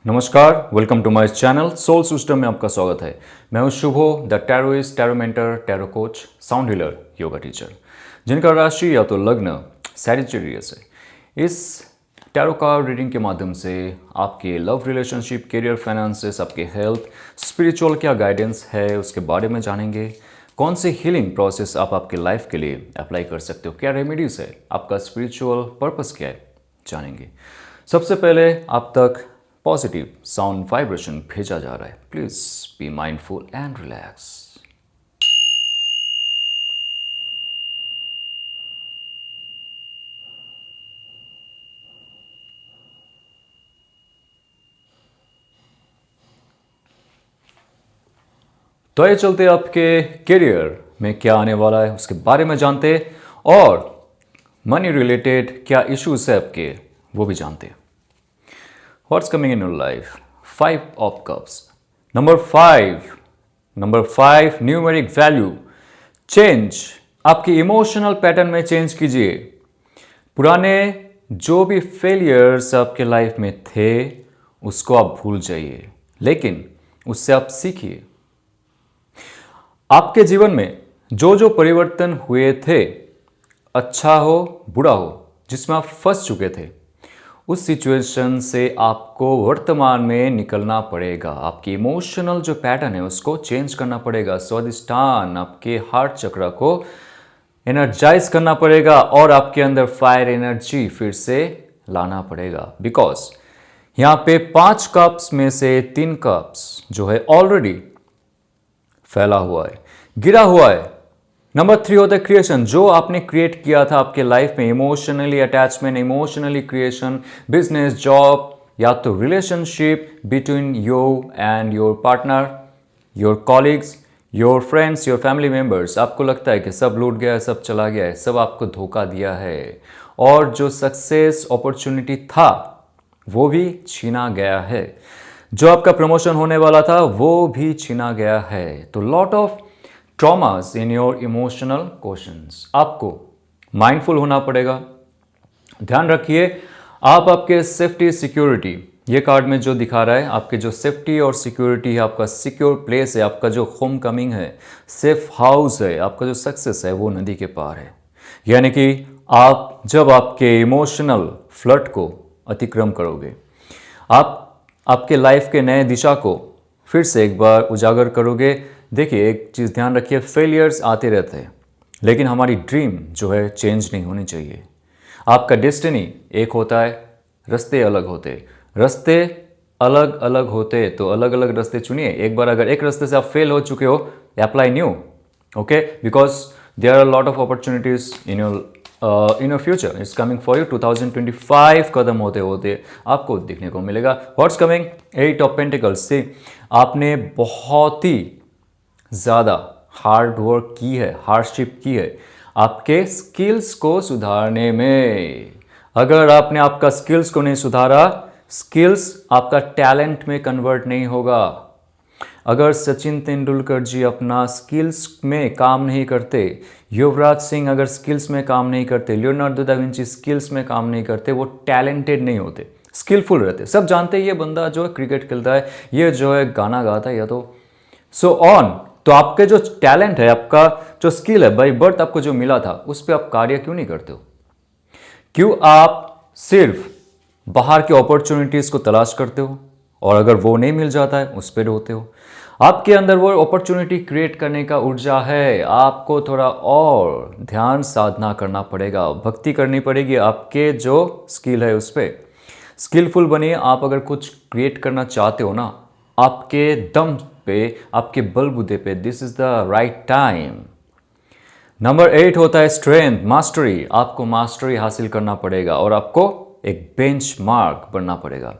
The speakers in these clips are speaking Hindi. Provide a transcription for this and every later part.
नमस्कार, welcome to my channel soul system में आपका स्वागत है। मैं हूं Shubho, the tarotist, tarot mentor, tarot coach, sound healer, yoga teacher, जिनका राशि या तो लग्न सैजिटेरियस है। इस टैरो कार्ड रीडिंग के माध्यम से आपके लव रिलेशनशिप, करियर, फाइनेंसेस, आपके हेल्थ, स्पिरिचुअल क्या गाइडेंस है उसके बारे में जानेंगे। कौन से हीलिंग प्रोसेस आप आपके लाइफ के लिए अप्लाई कर सकते हो, क्या रेमेडीज है, आपका स्पिरिचुअल पर्पस क्या है, जानेंगे। सबसे पहले आप तक पॉजिटिव साउंड वाइब्रेशन भेजा जा रहा है। Please be mindful and relax. तो ये चलते आपके करियर में क्या आने वाला है उसके बारे में जानते, और मनी रिलेटेड क्या इश्यूज है आपके वो भी जानते। What's coming in your life? 5 of cups. Number 5 numeric value change. आपके इमोशनल पैटर्न में चेंज कीजिए। पुराने जो भी फेलियर्स आपके लाइफ में थे उसको आप भूल जाइए, लेकिन उससे आप सीखिए। आपके जीवन में जो जो परिवर्तन हुए थे, अच्छा हो बुरा हो, जिसमें आप फंस चुके थे, उस सिचुएशन से आपको वर्तमान में निकलना पड़ेगा। आपकी इमोशनल जो पैटर्न है उसको चेंज करना पड़ेगा। स्वादिष्टान आपके हार्ट चक्र को एनर्जाइज करना पड़ेगा और आपके अंदर फायर एनर्जी फिर से लाना पड़ेगा। बिकॉज यहाँ पे 5 कप्स में से 3 कप्स जो है ऑलरेडी फैला हुआ है, गिरा हुआ है। नंबर 3 होता है क्रिएशन, जो आपने क्रिएट किया था आपके लाइफ में, emotionally attachment, emotionally creation, business, job, या तो relationship between you and your partner, your colleagues, your friends, your family members. आपको लगता है कि सब लूट गया है, सब चला गया है, सब आपको धोखा दिया है, और जो सक्सेस अपॉर्चुनिटी था वो भी छीना गया है। जो आपका प्रमोशन होने वाला था वो भी छीना गया है। तो lot of traumas in your emotional questions. आपको माइंडफुल होना पड़ेगा। ध्यान रखिए, आप आपके सेफ्टी सिक्योरिटी, ये कार्ड में जो दिखा रहा है, आपके जो सेफ्टी और सिक्योरिटी है, आपका सिक्योर प्लेस है, आपका जो होम कमिंग है, सेफ हाउस है, आपका जो सक्सेस है वो नदी के पार है। यानी कि आप जब आपके इमोशनल फ्लड को अतिक्रम करोगे, आप आपके लाइफ के नए दिशा को फिर से एक बार उजागर करोगे। देखिए, एक चीज़ ध्यान रखिए, फेलियर्स आते रहते हैं, लेकिन हमारी ड्रीम जो है चेंज नहीं होनी चाहिए। आपका डेस्टिनी एक होता है, रास्ते अलग होते। रास्ते अलग अलग होते तो अलग अलग रास्ते चुनिए। एक बार अगर एक रास्ते से आप फेल हो चुके हो, apply new, okay, because there are lot of opportunities in your future is coming for you. 2025 खत्म होते होते आपको देखने को मिलेगा। What's coming? 8 ऑफ पेंटिकल्स से आपने बहुत ही ज़्यादा हार्ड वर्क की है, हार्डशिप की है आपके स्किल्स को सुधारने में। अगर आपने आपका स्किल्स को नहीं सुधारा, स्किल्स आपका टैलेंट में कन्वर्ट नहीं होगा। अगर सचिन तेंदुलकर जी अपना स्किल्स में काम नहीं करते, युवराज सिंह अगर स्किल्स में काम नहीं करते, लियोनार्डो दा विंची स्किल्स में काम नहीं करते, वो टैलेंटेड नहीं होते, स्किलफुल रहते। सब जानते हैं ये बंदा जो है क्रिकेट खेलता है, ये जो है गाना गाता है, या तो सो ऑन। तो आपके जो टैलेंट है, आपका जो स्किल है, बाई बर्थ आपको जो मिला था, उस पर आप कार्य क्यों नहीं करते हो? क्यों आप सिर्फ बाहर के अपॉर्चुनिटीज को तलाश करते हो, और अगर वो नहीं मिल जाता है उस पर रोते हो? आपके अंदर वो अपॉर्चुनिटी क्रिएट करने का ऊर्जा है, आपको थोड़ा और ध्यान साधना करना पड़ेगा, भक्ति करनी पड़ेगी आपके जो स्किल है उस पर। स्किलफुल बनिए। आप अगर कुछ क्रिएट करना चाहते हो ना, आपके दम पे, आपके बलबूते पे, this is the right time. Number 8 होता है स्ट्रेंथ, मास्टरी। आपको मास्टरी हासिल करना पड़ेगा और आपको एक बेंच मार्क बनना पड़ेगा।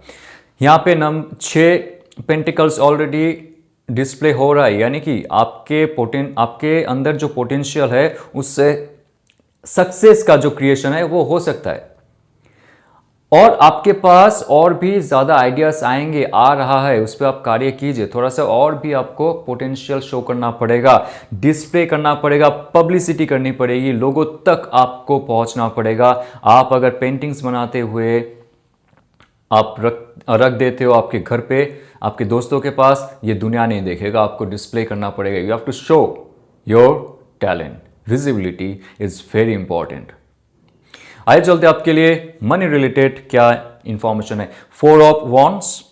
यहाँ पे 6 पेंटिकल्स ऑलरेडी डिस्प्ले हो रहा है, यानी कि आपके अंदर जो पोटेंशियल है उससे सक्सेस का जो क्रिएशन है वो हो सकता है, और आपके पास और भी ज़्यादा आइडियाज आएंगे, आ रहा है, उस पर आप कार्य कीजिए। थोड़ा सा और भी आपको पोटेंशियल शो करना पड़ेगा, डिस्प्ले करना पड़ेगा, पब्लिसिटी करनी पड़ेगी, लोगों तक आपको पहुंचना पड़ेगा। आप अगर पेंटिंग्स बनाते हुए आप रख देते हो आपके घर पे, आपके दोस्तों के पास, ये दुनिया नहीं देखेगा, आपको डिस्प्ले करना पड़ेगा। You have to show your talent. Visibility is very important. आइए चलते आपके लिए मनी रिलेटेड क्या इंफॉर्मेशन है। 4 ऑफ वॉन्ड्स,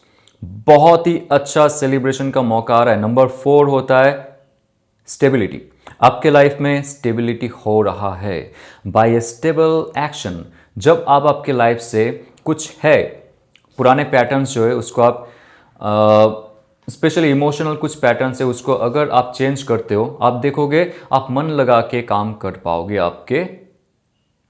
बहुत ही अच्छा सेलिब्रेशन का मौका आ रहा है। नंबर 4 होता है स्टेबिलिटी। आपके लाइफ में स्टेबिलिटी हो रहा है बाय ए स्टेबल एक्शन। जब आप आपके लाइफ से कुछ है, पुराने पैटर्न्स जो है उसको आप स्पेशली इमोशनल कुछ पैटर्न्स है उसको अगर आप चेंज करते हो, आप देखोगे आप मन लगा के काम कर पाओगे आपके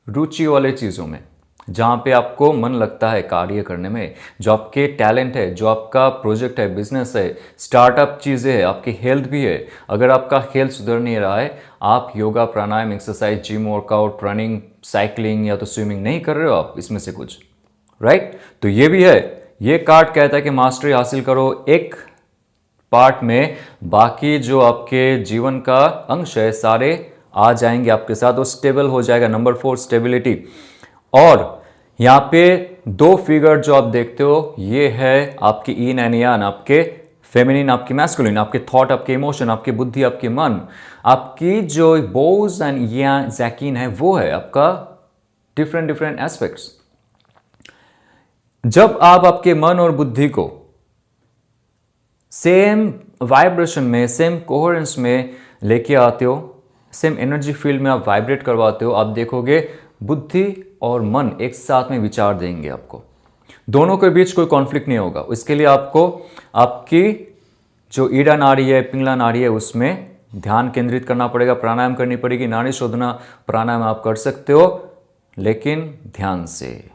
रुचि वाले चीज़ों में, जहाँ पे आपको मन लगता है कार्य करने में, जो आपके टैलेंट है, जो आपका प्रोजेक्ट है, बिजनेस है, स्टार्टअप चीज़ें है, आपकी हेल्थ भी है। अगर आपका हेल्थ सुधर नहीं रहा है, आप yoga, pranayama, exercise, gym, workout, running, cycling या तो स्विमिंग नहीं कर रहे हो आप इसमें से कुछ, राइट? तो ये भी है। ये कार्ड कहता है कि मास्टरी हासिल करो एक पार्ट में, बाकी जो आपके जीवन का अंश है सारे आ जाएंगे आपके साथ, वो स्टेबल हो जाएगा। Number 4 stability. और यहाँ पे 2 फिगर जो आप देखते हो, ये है आपकी ईन एंड यान, आपके फेमिनिन, आपकी मैस्कुलिन, आपके थॉट, आपके इमोशन, आपकी बुद्धि, आपके मन। आपकी जो बोज एंड या जैकिन है वो है आपका डिफरेंट डिफरेंट एस्पेक्ट्स। जब आप आपके मन और बुद्धि को सेम वाइब्रेशन में, सेम कोहेरेंस में लेके आते हो, सेम एनर्जी फील्ड में आप वाइब्रेट करवाते हो, आप देखोगे बुद्धि और मन एक साथ में विचार देंगे आपको। दोनों के बीच कोई कॉन्फ्लिक्ट नहीं होगा। इसके लिए आपको आपकी जो ईड़ा नाड़ी है, पिंगला नाड़ी है, उसमें ध्यान केंद्रित करना पड़ेगा, प्राणायाम करनी पड़ेगी। नाड़ी शोधना प्राणायाम आप कर सकते हो, लेकिन ध्यान से।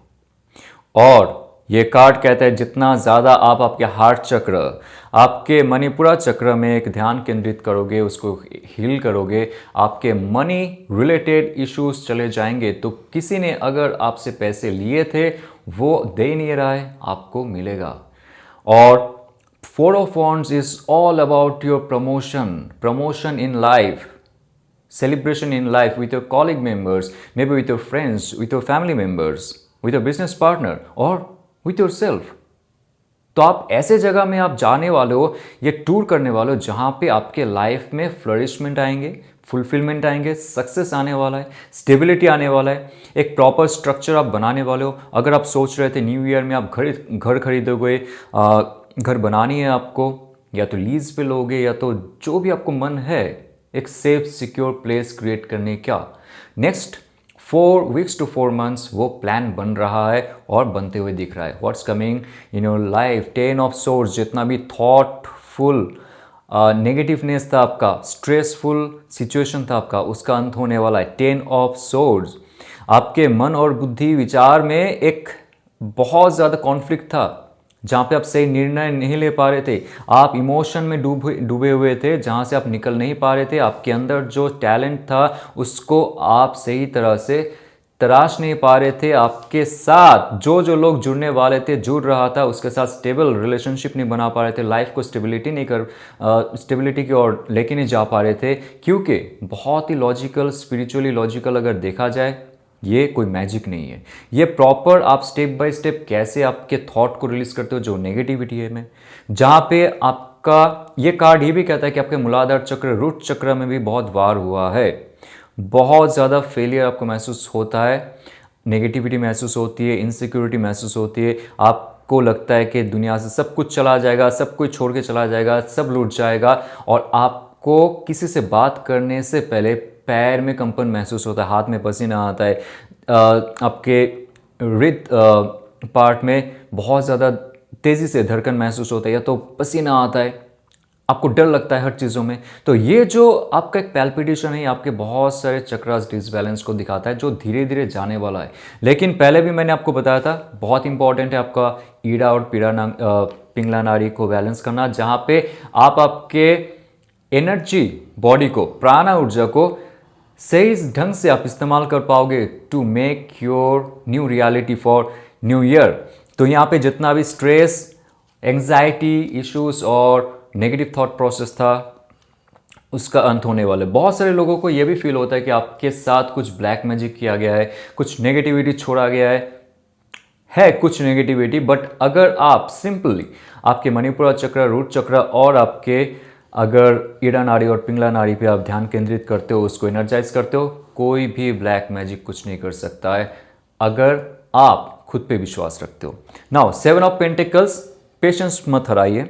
और ये कार्ड कहता है जितना ज़्यादा आप आपके हार्ट चक्र, आपके मणिपुरा चक्र में एक ध्यान केंद्रित करोगे, उसको हील करोगे, आपके मनी रिलेटेड इश्यूज चले जाएंगे। तो किसी ने अगर आपसे पैसे लिए थे, वो दे नहीं रहा है, आपको मिलेगा। और 4 of wands is all about your promotion in life, celebration in life with your colleague members, maybe with your friends, with your family members, with your business partner or with yourself. तो आप ऐसे जगह में आप जाने वाले हो, ये टूर करने वाले हो, जहाँ पे आपके लाइफ में फ्लरिशमेंट आएंगे, फुलफिलमेंट आएंगे, सक्सेस आने वाला है, स्टेबिलिटी आने वाला है, एक प्रॉपर स्ट्रक्चर आप बनाने वाले हो। अगर आप सोच रहे थे न्यू ईयर में आप घर खरीदोगे, घर बनानी है आपको, या तो लीज पे लोगे, या तो जो भी आपको मन है, एक सेफ सिक्योर प्लेस क्रिएट करने का, नेक्स्ट 4 वीक्स टू 4 मंथ्स वो प्लान बन रहा है और बनते हुए दिख रहा है। What's coming in your life, 10 of source, जितना भी थॉटफुल नेगेटिवनेस था आपका, स्ट्रेसफुल सिचुएशन था आपका, उसका अंत होने वाला है। 10 ऑफ सोर्स, आपके मन और बुद्धि विचार में एक बहुत ज़्यादा कॉन्फ्लिक्ट था, जहाँ पे आप सही निर्णय नहीं ले पा रहे थे, आप इमोशन में डूबे हुए थे, जहाँ से आप निकल नहीं पा रहे थे। आपके अंदर जो टैलेंट था उसको आप सही तरह से तराश नहीं पा रहे थे। आपके साथ जो लोग जुड़ने वाले थे, जुड़ रहा था, उसके साथ स्टेबल रिलेशनशिप नहीं बना पा रहे थे, लाइफ को स्टेबिलिटी की ओर लेके नहीं जा पा रहे थे, क्योंकि बहुत ही लॉजिकल, स्पिरिचुअली लॉजिकल अगर देखा जाए, ये कोई मैजिक नहीं है। ये प्रॉपर आप स्टेप बाय स्टेप कैसे आपके थॉट को रिलीज करते हो जो नेगेटिविटी है में, जहाँ पे आपका ये कार्ड ये भी कहता है कि आपके मूलाधार चक्र, रूट चक्र में भी बहुत वार हुआ है, बहुत ज़्यादा फेलियर आपको महसूस होता है, नेगेटिविटी महसूस होती है, इनसिक्योरिटी महसूस होती है, आपको लगता है कि दुनिया से सब कुछ चला जाएगा, सब कुछ छोड़ के चला जाएगा, सब लूट जाएगा, और आपको किसी से बात करने से पहले पैर में कंपन महसूस होता है, हाथ में पसीना आता है, आपके हृदय पार्ट में बहुत ज़्यादा तेज़ी से धड़कन महसूस होता है, या तो पसीना आता है, आपको डर लगता है हर चीज़ों में। तो ये जो आपका एक पैल्पिटेशन है, आपके बहुत सारे चक्रास डिसबैलेंस को दिखाता है, जो धीरे धीरे जाने वाला है। लेकिन पहले भी मैंने आपको बताया था, बहुत इंपॉर्टेंट है आपका ईड़ा और पिंगला नाड़ी को बैलेंस करना, जहाँ पे आप आपके एनर्जी बॉडी को, प्राण ऊर्जा को सही ढंग से आप इस्तेमाल कर पाओगे to make your new reality for new year. तो यहाँ पे जितना भी स्ट्रेस, एंग्जाइटी इश्यूज और नेगेटिव थॉट प्रोसेस था, उसका अंत होने वाला है। बहुत सारे लोगों को यह भी फील होता है कि आपके साथ कुछ ब्लैक मैजिक किया गया है, कुछ नेगेटिविटी छोड़ा गया है, है कुछ नेगेटिविटी, बट अगर आप सिंपली आपके मणिपुरा चक्र, रूट चक्र और आपके अगर ईड़ा नाड़ी और पिंगला नाड़ी पे आप ध्यान केंद्रित करते हो, उसको एनर्जाइज करते हो, कोई भी ब्लैक मैजिक कुछ नहीं कर सकता है अगर आप खुद पे विश्वास रखते हो। नाउ 7 ऑफ पेंटिकल्स, पेशेंस मत हराइए।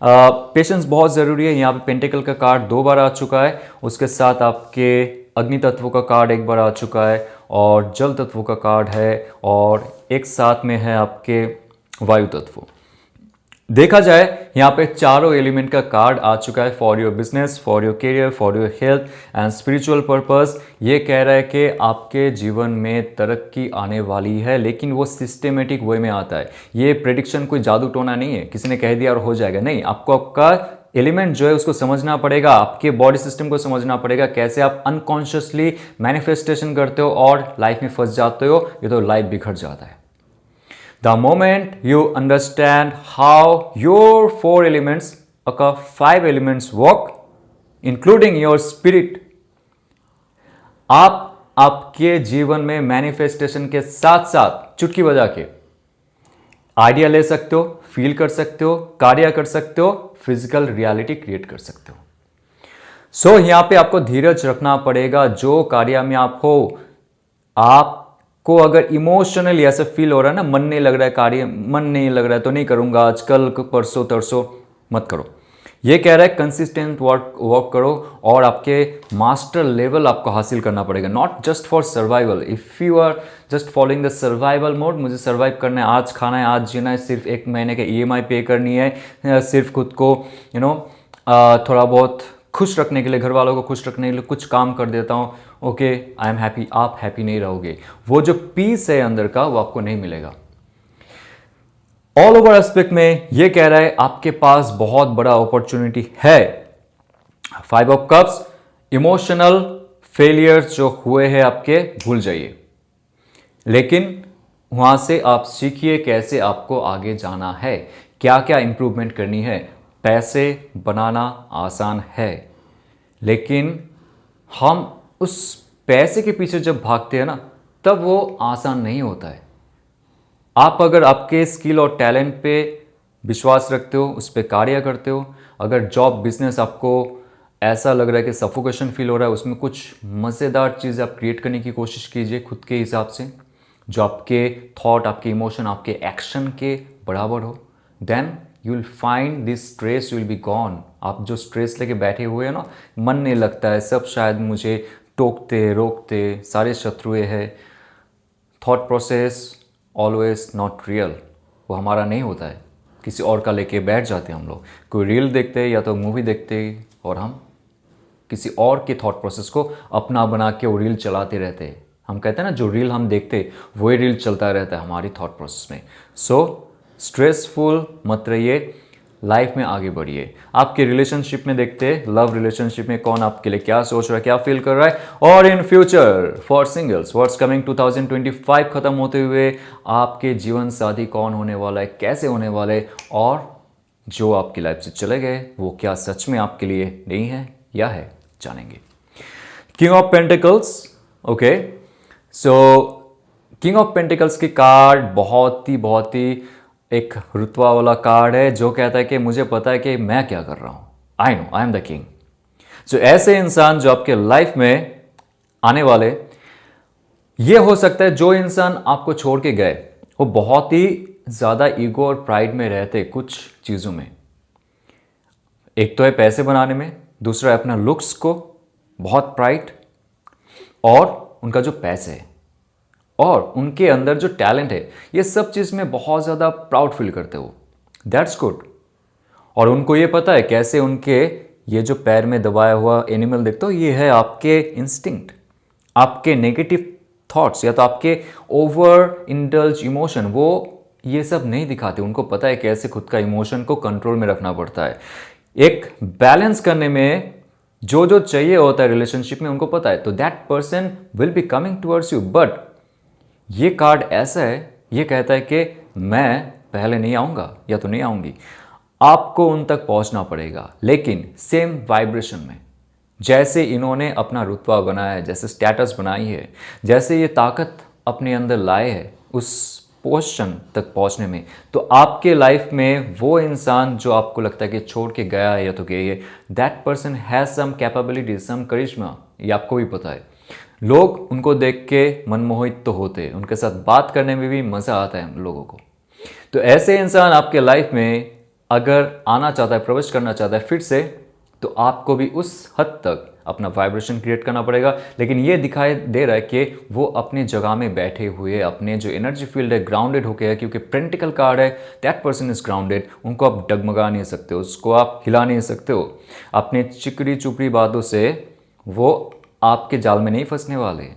पेशेंस बहुत ज़रूरी है। यहाँ पे पेंटिकल का कार्ड 2 बार आ चुका है, उसके साथ आपके अग्नि तत्व का कार्ड 1 बार आ चुका है और जल तत्व का कार्ड है और एक साथ में है आपके वायु तत्व। देखा जाए यहाँ पे चारों एलिमेंट का कार्ड आ चुका है for your business, for your career, for your health and spiritual purpose. ये कह रहा है कि आपके जीवन में तरक्की आने वाली है, लेकिन वो सिस्टेमेटिक वे में आता है। ये प्रेडिक्शन कोई जादू टोना नहीं है, किसी ने कह दिया और हो जाएगा, नहीं। आपको आपका एलिमेंट जो है उसको समझना पड़ेगा, आपके बॉडी सिस्टम को समझना पड़ेगा, कैसे आप अनकॉन्शियसली मैनिफेस्टेशन करते हो और लाइफ में फंस जाते हो, ये तो लाइफ बिखर जाता है। The moment you understand how your 4 elements or 5 elements work, including your spirit, आप आपके जीवन में मैनिफेस्टेशन के साथ साथ चुटकी बजा के आइडिया ले सकते हो, फील कर सकते हो, कार्य कर सकते हो, फिजिकल रियलिटी क्रिएट कर सकते हो। सो यहां पे आपको धीरज रखना पड़ेगा। जो कार्य में आप हो, आपको अगर इमोशनली ऐसा फील हो रहा है ना, मन नहीं लग रहा है, कार्य मन नहीं लग रहा है तो नहीं करूंगा आज, कल परसों तरसों मत करो। ये कह रहा है कंसिस्टेंट वर्क करो और आपके मास्टर लेवल आपको हासिल करना पड़ेगा। Not just for survival. If you are just following the survival mode, मुझे सर्वाइव करना है, आज खाना है, आज जीना है, सिर्फ 1 महीने के EMI पे करनी है, सिर्फ खुद को थोड़ा बहुत खुश रखने के लिए, घर वालों को खुश रखने के लिए कुछ काम कर देता हूँ, ओके आई एम हैप्पी। आप हैप्पी नहीं रहोगे। वो जो पीस है अंदर का, वो आपको नहीं मिलेगा। ऑल ओवर एस्पेक्ट में ये कह रहा है आपके पास बहुत बड़ा अपॉर्चुनिटी है। 5 ऑफ कप्स, इमोशनल फेलियर जो हुए हैं आपके, भूल जाइए, लेकिन वहां से आप सीखिए कैसे आपको आगे जाना है, क्या क्या इंप्रूवमेंट करनी है। पैसे बनाना आसान है, लेकिन हम उस पैसे के पीछे जब भागते हैं ना, तब वो आसान नहीं होता है। आप अगर आपके स्किल और टैलेंट पे विश्वास रखते हो, उस पर कार्य करते हो, अगर जॉब बिजनेस आपको ऐसा लग रहा है कि सफोकेशन फील हो रहा है, उसमें कुछ मज़ेदार चीज़ आप क्रिएट करने की कोशिश कीजिए खुद के हिसाब से, जो आपके थॉट, आपके इमोशन, आपके एक्शन के बराबर हो। Then you will find this stress will be gone. आप जो स्ट्रेस लेके बैठे हुए हैं ना, मन नहीं लगता है, सब शायद मुझे टोकते रोकते, सारे शत्रुए हैं, thought process always not real, वो हमारा नहीं होता है, किसी और का लेके बैठ जाते हैं हम लोग। कोई रील देखते या तो मूवी देखते और हम किसी और के थॉट प्रोसेस को अपना बना के वो रील चलाते रहते हैं। हम कहते हैं ना, जो रील हम देखते वही रील चलता रहता है हमारी थॉट प्रोसेस में। सो स्ट्रेसफुल मत रहिए, लाइफ में आगे बढ़िए। आपके रिलेशनशिप में देखते हैं, लव रिलेशनशिप में कौन आपके लिए क्या सोच रहा है, क्या फील कर रहा है। और in future for singles, what's coming 2025 खत्म होते हुए आपके जीवन साथी कौन होने वाला है, कैसे होने वाले, और जो आपकी लाइफ से चले गए वो क्या सच में आपके लिए नहीं है या है, जानेंगे। King of pentacles, okay, so king of pentacles की कार्ड बहुत ही एक रुतबा वाला कार्ड है, जो कहता है कि मुझे पता है कि मैं क्या कर रहा हूं, I know I am the king. जो ऐसे इंसान जो आपके लाइफ में आने वाले, ये हो सकता है जो इंसान आपको छोड़ के गए वो बहुत ही ज्यादा ईगो और प्राइड में रहते कुछ चीजों में। एक तो है पैसे बनाने में, दूसरा है अपना लुक्स को बहुत प्राइड, और उनका जो पैसे है और उनके अंदर जो टैलेंट है, ये सब चीज़ में बहुत ज़्यादा प्राउड फील करते हो। That's good. और उनको ये पता है कैसे उनके ये जो पैर में दबाया हुआ एनिमल देखते हो, ये है आपके इंस्टिंक्ट, आपके नेगेटिव थॉट्स या तो आपके ओवर इंडल्ज इमोशन, वो ये सब नहीं दिखाते। उनको पता है कैसे खुद का इमोशन को कंट्रोल में रखना पड़ता है। एक बैलेंस करने में जो जो चाहिए होता है रिलेशनशिप में, उनको पता है। तो that person will be coming towards you. But ये कार्ड ऐसा है, ये कहता है कि मैं पहले नहीं आऊँगा या तो नहीं आऊँगी, आपको उन तक पहुँचना पड़ेगा, लेकिन सेम वाइब्रेशन में। जैसे इन्होंने अपना रुतबा बनाया है, जैसे स्टेटस बनाई है, जैसे ये ताकत अपने अंदर लाए है, उस पोजीशन तक पहुंचने में, तो आपके लाइफ में वो इंसान जो आपको लगता है कि छोड़ के गया है या तो गई है, that person has some capability, some charisma, ये आपको भी पता है। लोग उनको देख के मनमोहित तो होते हैं, उनके साथ बात करने में भी मज़ा आता है हम लोगों को। तो ऐसे इंसान आपके लाइफ में अगर आना चाहता है, प्रवेश करना चाहता है फिर से, तो आपको भी उस हद तक अपना वाइब्रेशन क्रिएट करना पड़ेगा। लेकिन ये दिखाई दे रहा है कि वो अपनी जगह में बैठे हुए, अपने जो एनर्जी फील्ड है ग्राउंडेड होके है, क्योंकि पेंटिकल कार्ड है, दैट पर्सन इज ग्राउंडेड। उनको आप डगमगा नहीं सकते हो, उसको आप हिला नहीं सकते हो। अपने चिकड़ी चुपड़ी बातों से वो आपके जाल में नहीं फंसने वाले।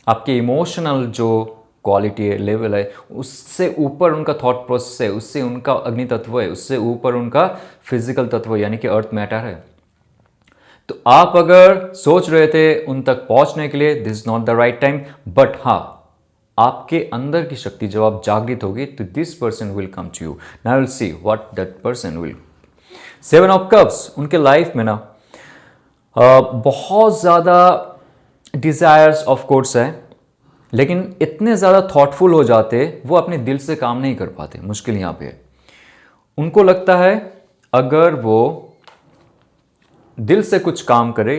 आपके इमोशनल जो क्वालिटी है, लेवल है, उससे ऊपर उनका थॉट प्रोसेस है, उससे उनका अग्नि तत्व है, उससे ऊपर उनका फिजिकल तत्व यानी कि अर्थ मैटर है। तो आप अगर सोच रहे थे उन तक पहुंचने के लिए, this is not the right time. But हाँ, आपके अंदर की शक्ति जब आप जागृत होगी तो this person will come to you. Now will see what that person will. 7 of cups, उनके लाइफ में ना बहुत ज़्यादा डिजायर्स ऑफ कोर्स है, लेकिन इतने ज़्यादा थॉटफुल हो जाते वो अपने दिल से काम नहीं कर पाते। मुश्किल यहाँ पे है। उनको लगता है अगर वो दिल से कुछ काम करे,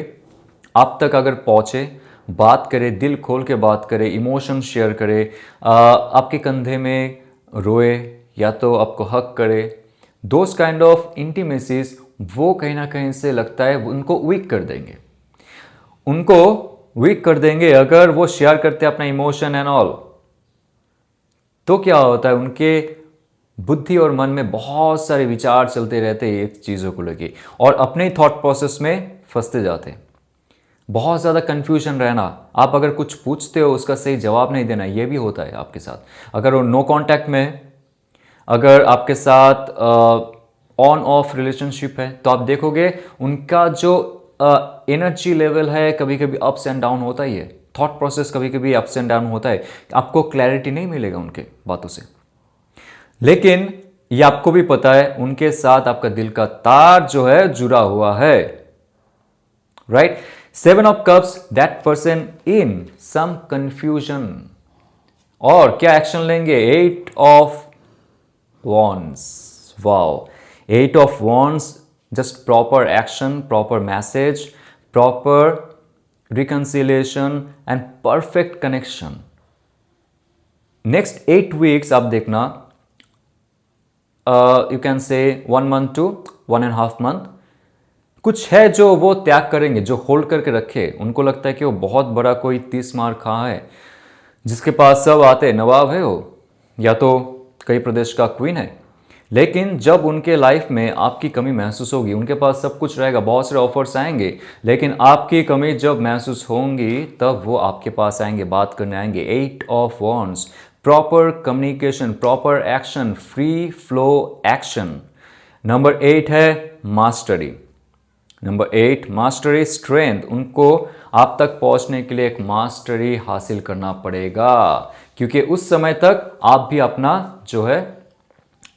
आप तक अगर पहुँचे, बात करे, दिल खोल के बात करे, इमोशन शेयर करे, आपके कंधे में रोए या तो आपको हक करे, दोज काइंड ऑफ इंटीमेसीज, वो कहीं ना कहीं से लगता है उनको वीक कर देंगे। उनको वीक कर देंगे अगर वो शेयर करते अपना इमोशन एंड ऑल। तो क्या होता है, उनके बुद्धि और मन में बहुत सारे विचार चलते रहते हैं एक चीज़ों को लेके, और अपने थॉट प्रोसेस में फंसते जाते हैं। बहुत ज़्यादा कन्फ्यूजन रहना, आप अगर कुछ पूछते हो उसका सही जवाब नहीं देना, ये भी होता है आपके साथ। अगर वो नो कांटेक्ट में है, अगर आपके साथ ऑन ऑफ रिलेशनशिप है, तो आप देखोगे उनका जो एनर्जी लेवल है कभी कभी अप्स एंड डाउन होता ही है। थॉट प्रोसेस कभी कभी अप्स एंड डाउन होता है, आपको क्लैरिटी नहीं मिलेगा उनके बातों से। लेकिन ये आपको भी पता है उनके साथ आपका दिल का तार जो है जुड़ा हुआ है, right. 7 of cups, that person in some confusion, और क्या एक्शन लेंगे? 8 of wands, wow, 8 of wands, just proper action, proper message, proper reconciliation and perfect connection. Next 8 weeks आप देखना, you can say 1 month to 1.5 month, कुछ है जो वो त्याग करेंगे, जो होल्ड करके रखे। उनको लगता है कि वो बहुत बड़ा कोई 30 मार खा है, जिसके पास सब आते, नवाब है वो, या तो कई प्रदेश का क्वीन है। लेकिन जब उनके लाइफ में आपकी कमी महसूस होगी, उनके पास सब कुछ रहेगा, बहुत सारे ऑफर्स आएंगे, लेकिन आपकी कमी जब महसूस होंगी तब वो आपके पास आएंगे, बात करने आएंगे। 8 of wands, proper communication, proper action, free flow action. Number 8 है मास्टरी। Number 8 mastery, strength. उनको आप तक पहुंचने के लिए एक मास्टरी हासिल करना पड़ेगा, क्योंकि उस समय तक आप भी अपना जो है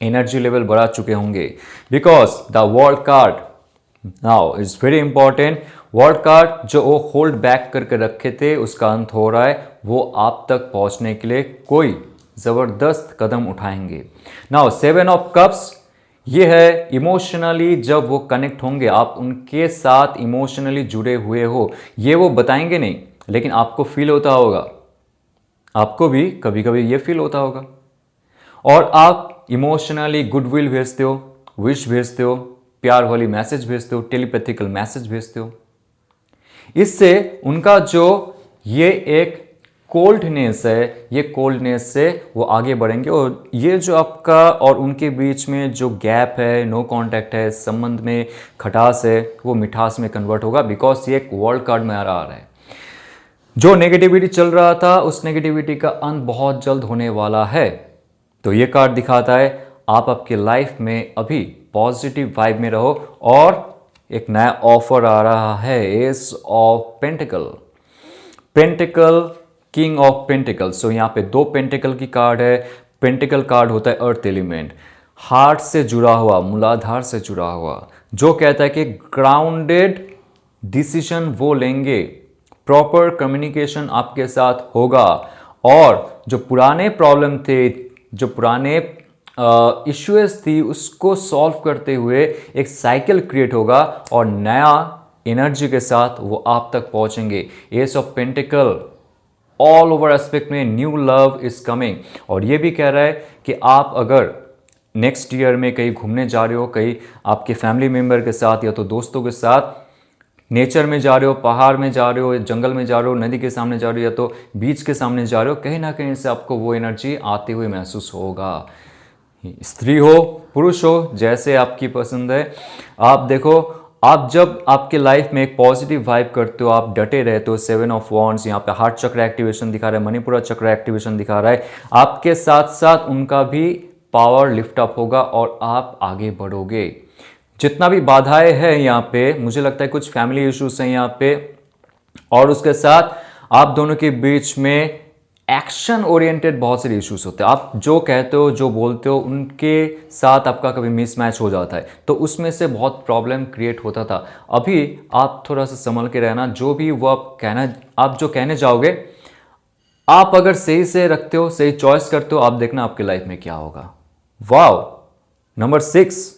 एनर्जी लेवल बढ़ा चुके होंगे। Because the world card now is very important. World card जो वो होल्ड बैक करके रखे थे उसका अंत हो रहा है, वो आप तक पहुंचने के लिए कोई जबरदस्त कदम उठाएंगे। नाउ 7 ऑफ कप्स, ये है इमोशनली जब वो कनेक्ट होंगे, आप उनके साथ इमोशनली जुड़े हुए हो। ये वो बताएंगे नहीं, लेकिन आपको फील होता होगा, आपको भी कभी कभी ये फील होता होगा, और आप इमोशनली गुडविल भेजते हो, विश भेजते हो, प्यार वाली मैसेज भेजते हो, टेलीपैथिकल मैसेज भेजते हो। इससे उनका जो ये एक कोल्डनेस है, ये कोल्डनेस से वो आगे बढ़ेंगे, और ये जो आपका और उनके बीच में जो गैप है, नो कांटेक्ट है, संबंध में खटास है, वो मिठास में कन्वर्ट होगा। बिकॉज ये एक वर्ल्ड कार्ड में आ रहा है। जो नेगेटिविटी चल रहा था उस नेगेटिविटी का अंत बहुत जल्द होने वाला है। तो ये कार्ड दिखाता है आप आपके लाइफ में अभी पॉजिटिव वाइब में रहो, और एक नया ऑफर आ रहा है, ace of pentacles, pentacles, king of pentacles. So यहाँ पे 2 पेंटिकल की कार्ड है। पेंटिकल कार्ड होता है अर्थ एलिमेंट, हार्ट से जुड़ा हुआ, मूलाधार से जुड़ा हुआ, जो कहता है कि ग्राउंडेड डिसीजन वो लेंगे, प्रॉपर कम्युनिकेशन आपके साथ होगा, और जो पुराने प्रॉब्लम थे, जो पुराने इश्यूज थी उसको सॉल्व करते हुए एक साइकिल क्रिएट होगा और नया एनर्जी के साथ वो आप तक पहुंचेंगे। S of pentacle all over aspect में न्यू लव इज कमिंग, और ये भी कह रहा है कि आप अगर नेक्स्ट ईयर में कहीं घूमने जा रहे हो, कहीं आपके फैमिली मेम्बर के साथ या तो दोस्तों के साथ नेचर में जा रहे हो, पहाड़ में जा रहे हो, जंगल में जा रहे हो, नदी के सामने जा रहे हो या तो बीच के सामने जा रहे हो, कहीं ना कहीं से आपको वो एनर्जी आते हुए महसूस होगा। स्त्री हो पुरुष हो, जैसे आपकी पसंद है। आप देखो, आप जब आपके लाइफ में एक पॉजिटिव वाइब करते हो, आप डटे रहते हो, 7 ऑफ वॉन्ड्स यहाँ पे हार्ट चक्र एक्टिवेशन दिखा रहा है, मणिपुरा चक्र एक्टिवेशन दिखा रहा है, आपके साथ साथ उनका भी पावर लिफ्ट अप होगा और आप आगे बढ़ोगे। जितना भी बाधाएं हैं यहाँ पे, मुझे लगता है कुछ फैमिली इश्यूज हैं यहाँ पे, और उसके साथ आप दोनों के बीच में एक्शन ओरिएंटेड बहुत सारे इश्यूज होते हैं। आप जो कहते हो, जो बोलते हो, उनके साथ आपका कभी मिसमैच हो जाता है, तो उसमें से बहुत प्रॉब्लम क्रिएट होता था। अभी आप थोड़ा सा संभल के रहना, जो भी वो आप जो कहने जाओगे, आप अगर सही से रखते हो, सही चॉइस करते हो, आप देखना आपकी लाइफ में क्या होगा। Wow, number 6।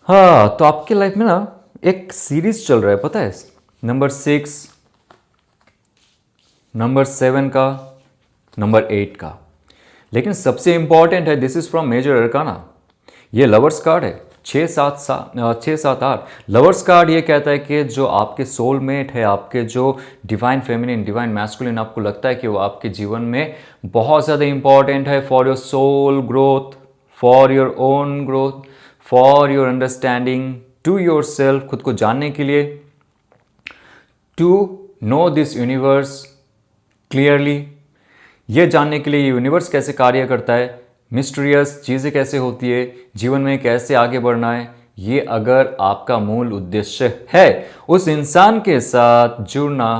हाँ, तो आपकी लाइफ में ना एक सीरीज चल रहा है, पता है, नंबर 6, नंबर 7 का, नंबर 8 का। लेकिन सबसे इंपॉर्टेंट है, this is from major arcana, ये लवर्स कार्ड है, 6 7 8। लवर्स कार्ड ये कहता है कि जो आपके सोलमेट है, आपके जो डिवाइन फेमिनिन, डिवाइन मैस्कुलिन, आपको लगता है कि वो आपके जीवन में बहुत ज़्यादा इंपॉर्टेंट है for your soul growth, for your own growth, for your understanding to your self, खुद को जानने के लिए, to know this universe clearly, ये जानने के लिए यूनिवर्स कैसे कार्य करता है, मिस्टीरियस चीज़ें कैसे होती है, जीवन में कैसे आगे बढ़ना है, ये अगर आपका मूल उद्देश्य है, उस इंसान के साथ जुड़ना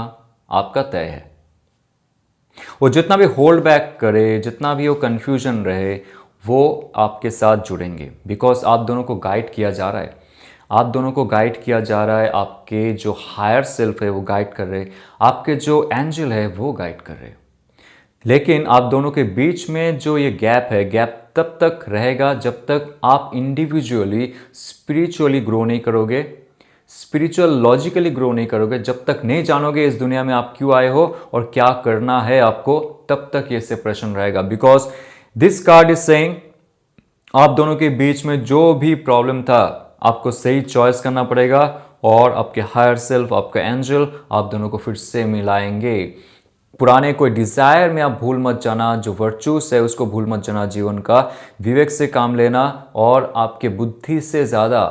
आपका तय है। वो जितना भी होल्ड बैक करे, जितना भी वो कंफ्यूजन रहे, वो आपके साथ जुड़ेंगे, बिकॉज आप दोनों को गाइड किया जा रहा है, आप दोनों को गाइड किया जा रहा है, आपके जो हायर सेल्फ है वो गाइड कर रहे हैं, आपके जो एंजल है वो गाइड कर रहे हैं। लेकिन आप दोनों के बीच में जो ये गैप है, गैप तब तक रहेगा जब तक आप इंडिविजुअली स्पिरिचुअली ग्रो नहीं करोगे, स्पिरिचुअल लॉजिकली ग्रो नहीं करोगे, जब तक नहीं जानोगे इस दुनिया में आप क्यों आए हो और क्या करना है आपको, तब तक ये सेपरेशन रहेगा। Because this card is saying आप दोनों के बीच में जो भी प्रॉब्लम था, आपको सही चॉइस करना पड़ेगा और आपके हायर सेल्फ, आपका एंजल आप दोनों को फिर से मिलाएंगे। पुराने कोई डिजायर में आप भूल मत जाना, जो वर्चूस है उसको भूल मत जाना, जीवन का विवेक से काम लेना, और आपके बुद्धि से ज़्यादा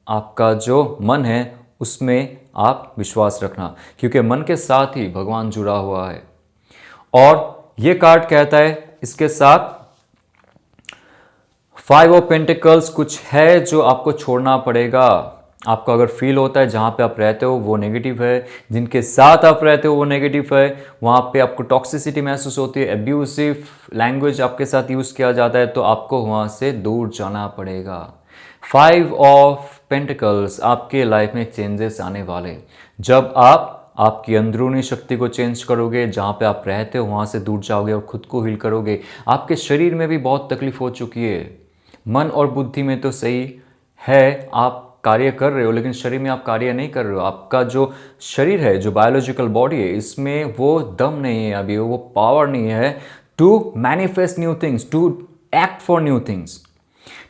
आपका जो मन है उसमें आप विश्वास रखना, क्योंकि मन के साथ ही भगवान जुड़ा हुआ है। और ये कार्ड कहता है इसके साथ 5 ऑफ पेंटिकल्स कुछ है जो आपको छोड़ना पड़ेगा। आपको अगर फील होता है जहाँ पे आप रहते हो वो नेगेटिव है, जिनके साथ आप रहते हो वो नेगेटिव है, वहाँ पे आपको टॉक्सिसिटी महसूस होती है, एब्यूसिव लैंग्वेज आपके साथ यूज़ किया जाता है, तो आपको वहाँ से दूर जाना पड़ेगा। 5 ऑफ पेंटिकल्स आपके लाइफ में चेंजेस आने वाले, जब आप आपकी अंदरूनी शक्ति को चेंज करोगे, जहाँ पे आप रहते हो वहाँ से दूर जाओगे और खुद को हील करोगे। आपके शरीर में भी बहुत तकलीफ हो चुकी है, मन और बुद्धि में तो सही है, आप कार्य कर रहे हो, लेकिन शरीर में आप कार्य नहीं कर रहे हो। आपका जो शरीर है, जो बायोलॉजिकल बॉडी है, इसमें वो दम नहीं है अभी, वो पावर नहीं है to manifest new things, to act for new things.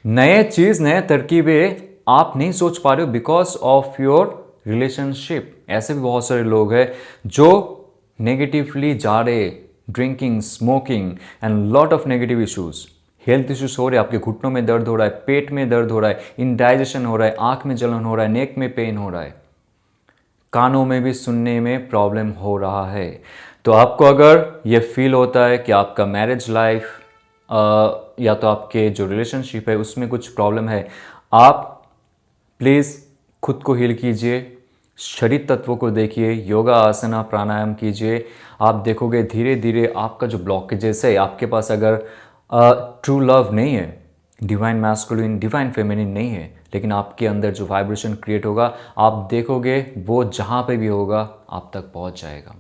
नए चीज़, नए तरकीबें आप नहीं सोच पा रहे हो बिकॉज ऑफ योर रिलेशनशिप। ऐसे भी बहुत सारे लोग हैं जो नेगेटिवली जा रहे, drinking, smoking and lot of negative issues, health issues हो रहे हैं, आपके घुटनों में दर्द हो रहा है, पेट में दर्द हो रहा है, इंडाइजेशन हो रहा है, आंख में जलन हो रहा है, नेक में पेन हो रहा है, कानों में भी सुनने में प्रॉब्लम हो रहा है। तो आपको अगर ये फील होता है कि आपका मैरिज लाइफ या तो आपके जो रिलेशनशिप है उसमें कुछ प्रॉब्लम है, आप प्लीज़ खुद को हील कीजिए, शरीर तत्वों को देखिए, योगा आसना प्राणायाम कीजिए। आप देखोगे धीरे धीरे आपका जो ब्लॉकेजेस है, आपके पास अगर ट्रू लव नहीं है, डिवाइन मैस्कुलिन, डिवाइन फेमिनिन नहीं है, लेकिन आपके अंदर जो वाइब्रेशन क्रिएट होगा, आप देखोगे वो जहाँ पे भी होगा आप तक पहुँच जाएगा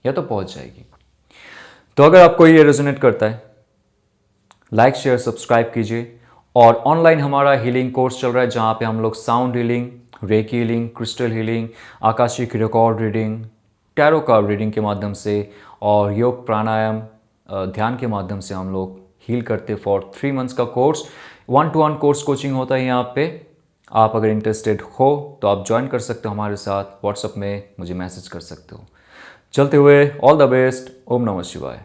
या तो पहुँच जाएगी। तो अगर आपको ये रेजोनेट करता है लाइक शेयर सब्सक्राइब कीजिए। और ऑनलाइन हमारा हीलिंग कोर्स चल रहा है जहाँ पे हम लोग sound healing, recce healing, crystal healing, Akashic record reading, tarot card reading के माध्यम से और योग प्राणायाम ध्यान के माध्यम से हम लोग हील करते फॉर 3 मंथ्स का कोर्स। 1-to-1 कोर्स कोचिंग होता है यहाँ पे। आप अगर इंटरेस्टेड हो तो आप ज्वाइन कर सकते हो हमारे साथ। व्हाट्सएप में मुझे मैसेज कर सकते हो। चलते हुए ऑल द बेस्ट। ओम नमः शिवाय।